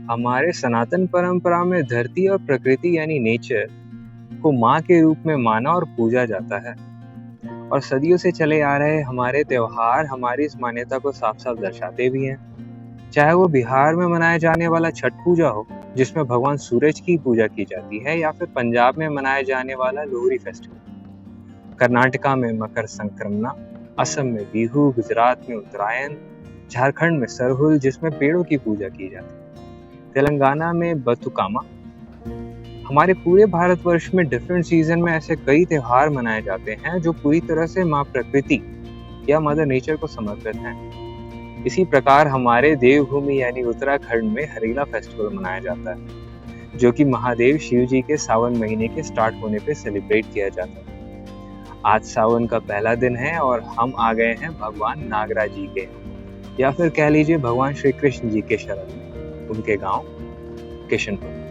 हमारे सनातन परंपरा में धरती और प्रकृति यानी नेचर को माँ के रूप में माना और पूजा जाता है। और सदियों से चले आ रहे हमारे त्योहार हमारी इस मान्यता को साफ साफ दर्शाते भी हैं। चाहे वो बिहार में मनाया जाने वाला छठ पूजा हो, जिसमें भगवान सूरज की पूजा की जाती है, या फिर पंजाब में मनाया जाने वाला लोहरी फेस्टिवल, कर्नाटका में मकर संक्रांति, असम में बिहू, गुजरात में उत्तरायण, झारखंड में सरहुल जिसमें पेड़ों की पूजा की जाती है, तेलंगाना में बतुकामा। हमारे पूरे भारतवर्ष में डिफरेंट सीजन में ऐसे कई त्योहार मनाए जाते हैं जो पूरी तरह से माँ प्रकृति या मदर नेचर को समर्पित हैं। इसी प्रकार हमारे देवभूमि यानी उत्तराखंड में हरेला फेस्टिवल मनाया जाता है, जो कि महादेव शिव जी के सावन महीने के स्टार्ट होने पे सेलिब्रेट किया जाता है। आज सावन का पहला दिन है और हम आ गए हैं भगवान नागराज जी के, या फिर कह लीजिए भगवान श्री कृष्ण जी के शरण में, उनके गांव किशनपुर।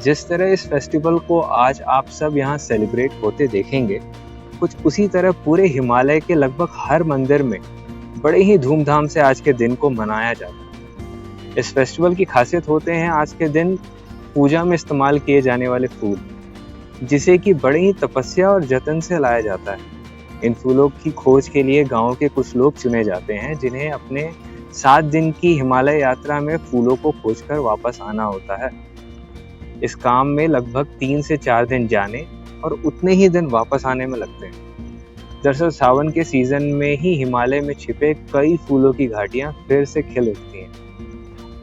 जिस तरह इस फेस्टिवल को आज आप सब यहाँ सेलिब्रेट होते देखेंगे, कुछ उसी तरह पूरे हिमालय के लगभग हर मंदिर में बड़े ही धूमधाम से आज के दिन को मनाया जाता है। इस फेस्टिवल की खासियत होते हैं आज के दिन पूजा में इस्तेमाल किए जाने वाले फूल, जिसे कि बड़े ही तपस्या और जतन से लाया जाता है। इन फूलों की खोज के लिए गांव के कुछ लोग चुने जाते हैं, जिन्हें अपने 7 दिन की हिमालय यात्रा में फूलों को खोजकर वापस आना होता है। इस काम में लगभग 3 से 4 दिन जाने और उतने ही दिन वापस आने में लगते हैं। दरअसल सावन के सीजन में ही हिमालय में छिपे कई फूलों की घाटियां फिर से खिल उठती हैं,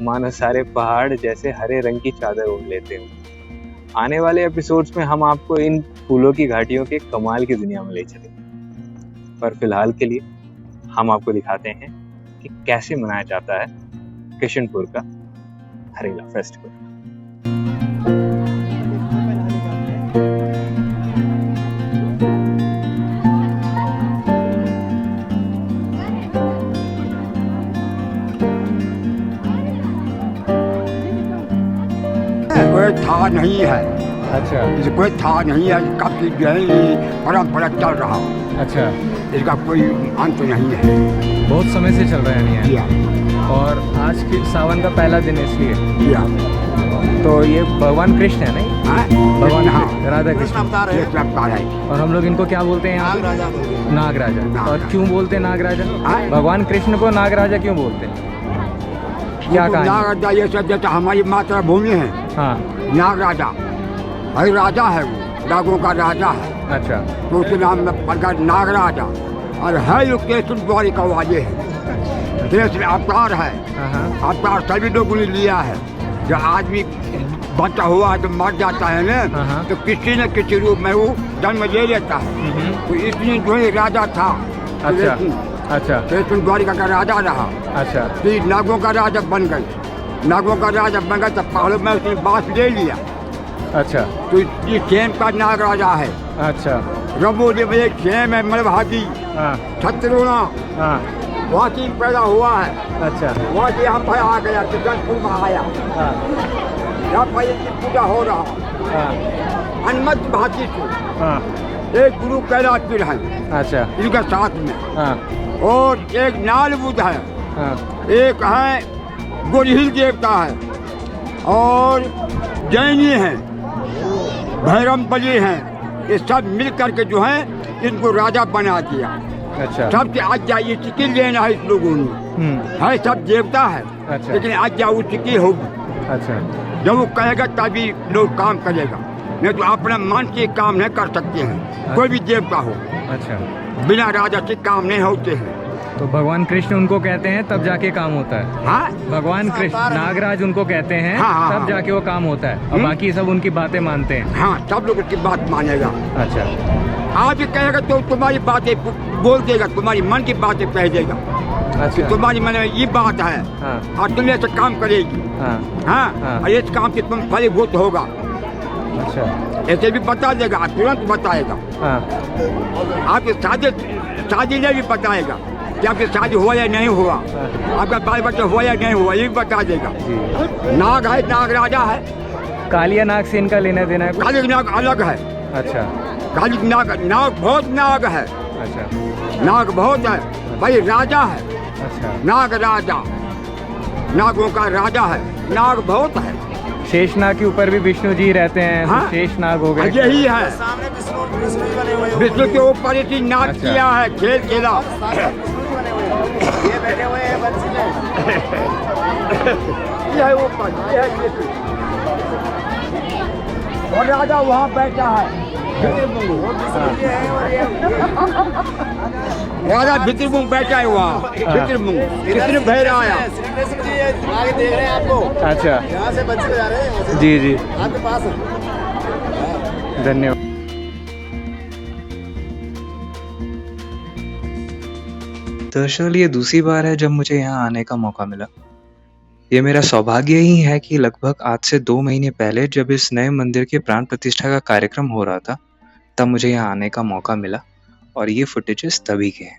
मानो सारे पहाड़ जैसे हरे रंग की चादर ओढ़ लेते हैं। आने वाले एपिसोड्स में हम आपको इन फूलों की घाटियों के कमाल की दुनिया में ले चलेंगे, पर फिलहाल के लिए हम आपको दिखाते हैं कि कैसे मनाया जाता है किशनपुर का हरेला फेस्टिवल। कोई था नहीं है। अच्छा इसे कोई था नहीं है, कब की जो है ये परंपरा चल रहा। अच्छा, इसका कोई अंत नहीं है, बहुत समय से चल रहा है यानी किया और आज की सावन का पहला दिन है इसलिए। किया। तो ये भगवान कृष्ण है नहीं? भगवान हाँ, राधा कृष्ण ये सब अवतार है। और हम लोग इनको क्या बोलते हैं यहाँ पे? नागराजा। और क्यों बोलते हैं नागराजा? भगवान कृष्ण को नागराजा क्यों बोलते हैं? क्या कहा? नागराजा ये सब जैसे हमारी मातृभूमि है। हाँ, नागराजा हर राजा है, वो नागों का राजा है, अच्छा तो उसके नाम में पड़कर नागराजा। और है जो कृष्ण द्वारी का वाजे है, देश में अवतार है। अवतार सभी लोगों ने लिया है। जो आदमी बचा हुआ है तो मर जाता है ना, तो किसी न किसी रूप में वो जन्म ले लेता है। तो इसलिए जो है राजा था। अच्छा अच्छा कृष्ण द्वारिका का राजा रहा। अच्छा, फिर नागों का राजा बन गए। नागों का राजा बन गए तो पहाड़ों में उसने बास ले लिया। अच्छा तो ये सेम का नाग राजा है। अच्छा, रंगोली में एक सेम है, मलभागी छत्रोना वहाँ की पैदा हुआ है। अच्छा, वहाँ से यहाँ पर आ गया, किशनपुर में आया। यहाँ पर इनकी पूजा हो रहा। हनुमत भाती से एक गुरु कैलाशपुर है, अच्छा इनके साथ में, और एक नाल बुद्ध है, एक है गोरहिल देवता है, और जैनी हैं, भैरमबली हैं। ये सब मिल करके जो है इनको राजा बना दिया। अच्छा, सबसे आज जाइए चिकी लेना है इस लोगों ने। है सब देवता है। अच्छा, लेकिन आज जाओ चिकी होगी। अच्छा, जब वो कहेगा तभी लोग काम करेगा, नहीं तो अपना मन से काम नहीं कर सकते हैं। कोई भी देवता हो, अच्छा, बिना राजा से काम नहीं होते हैं। तो भगवान कृष्ण उनको कहते हैं तब जाके काम होता है। हाँ, भगवान कृष्ण नागराज उनको कहते हैं। हाँ, तब जाके वो काम होता है और बाकी सब उनकी बातें मानते हैं। हाँ, सब लोग उसकी बात मानेगा। अच्छा, आज भी कहेगा तो तुम्हारी बातें बोल देगा, तुम्हारी मन की बातें कह देगा। अच्छा, तुम्हारी मन में ये बात है। हाँ, और तुम ऐसे काम करेगी। हाँ, हाँ, और इस काम से तुम फलीभूत होगा। अच्छा, ऐसे भी बता देगा, तुरंत बताएगा। हाँ, आपकी शादी में भी बताएगा कि आपकी शादी हुआ या नहीं हुआ, आपका बाल बच्चा हुआ या नहीं हुआ, ये भी बता देगा। नाग है, नाग राजा है। कालिया नाग से इनका लेना देना है? काली नाग अलग है। अच्छा, काली नाग, नाग बहुत नाग है। अच्छा, नाग बहुत है भाई, राजा है। अच्छा, नाग राजा नागों का राजा है, नाग बहुत है। शेषनाग के ऊपर भी विष्णु जी रहते हैं। हाँ? तो शेषनाग हो गए। यही है, सामने विष्णु ही बने हुए हैं। विष्णु के ऊपर इसी नाग अच्छा। किया है, खेल खेला। विष्णु ही बने हुए हैं। ये बैठे हुए हैं बंसी में। ये है ऊपर, ये है ये। और राजा वहाँ बैठा है, ये है और ये राजा भितरमुंह बैठा है वहाँ, भितरमुंह। कितने भैर आया। श्री कृष्ण जी आगे देख रहे हैं आपको। अच्छा, यहाँ से बंसी बजा रहे हैं। जी जी, आपके पास है। धन्यवाद। दरअसल ये दूसरी बार है जब मुझे यहाँ आने का मौका मिला। ये मेरा सौभाग्य ही है कि लगभग आज से 2 महीने पहले जब इस नए मंदिर के प्राण प्रतिष्ठा का कार्यक्रम हो रहा था, तब मुझे यहाँ आने का मौका मिला और ये फुटेजेस तभी के हैं।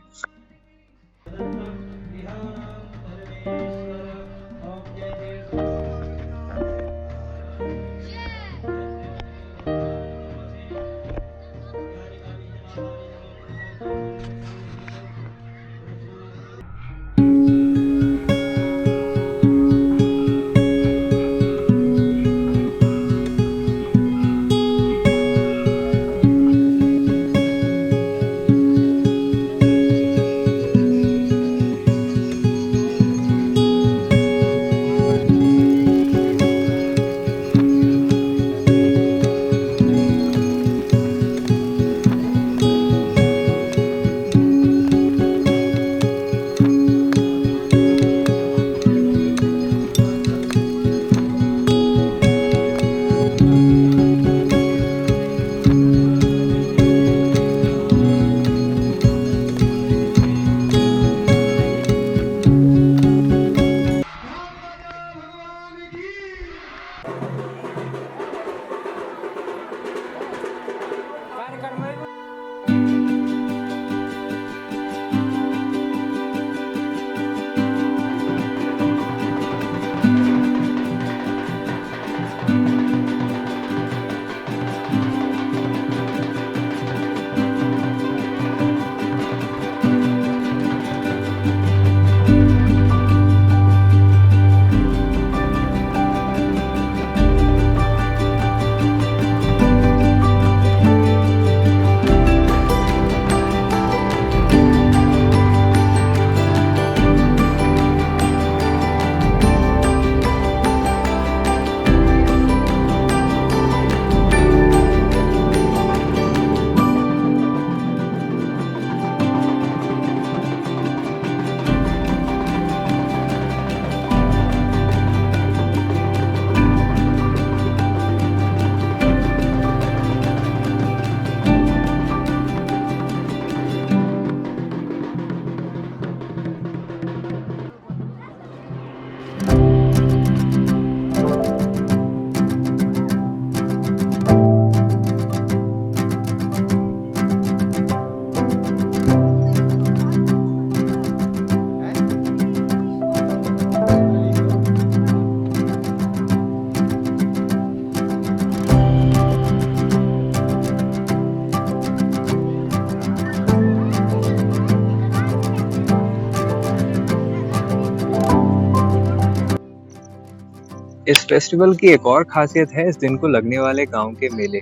इस फेस्टिवल की एक और खासियत है इस दिन को लगने वाले गांव के मेले,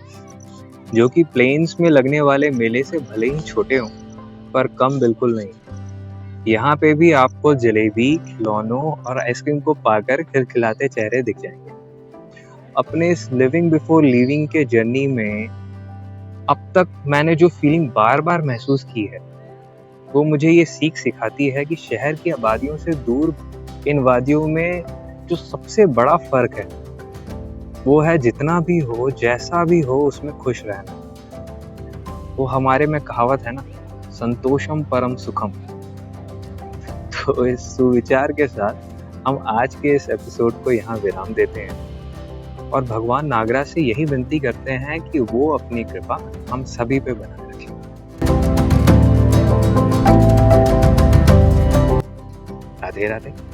जो कि प्लेन्स में लगने वाले मेले से भले ही छोटे हों, पर कम बिल्कुल नहीं। यहाँ पे भी आपको जलेबी, खिलौनों और आइसक्रीम को पाकर खिलखिलाते चेहरे दिख जाएंगे। अपने इस लिविंग बिफोर लीविंग के जर्नी में अब तक मैंने जो फीलिंग बार बार महसूस की है, वो मुझे ये सीख सिखाती है कि शहर की आबादियों से दूर इन वादियों में जो सबसे बड़ा फर्क है वो है जितना भी हो, जैसा भी हो, उसमें खुश रहना। वो हमारे में कहावत है ना, संतोषम परम सुखम। तो इस सुविचार के साथ हम आज के इस एपिसोड को यहाँ विराम देते हैं और भगवान नागराज से यही विनती करते हैं कि वो अपनी कृपा हम सभी पे बनाए रखें। राधे राधे।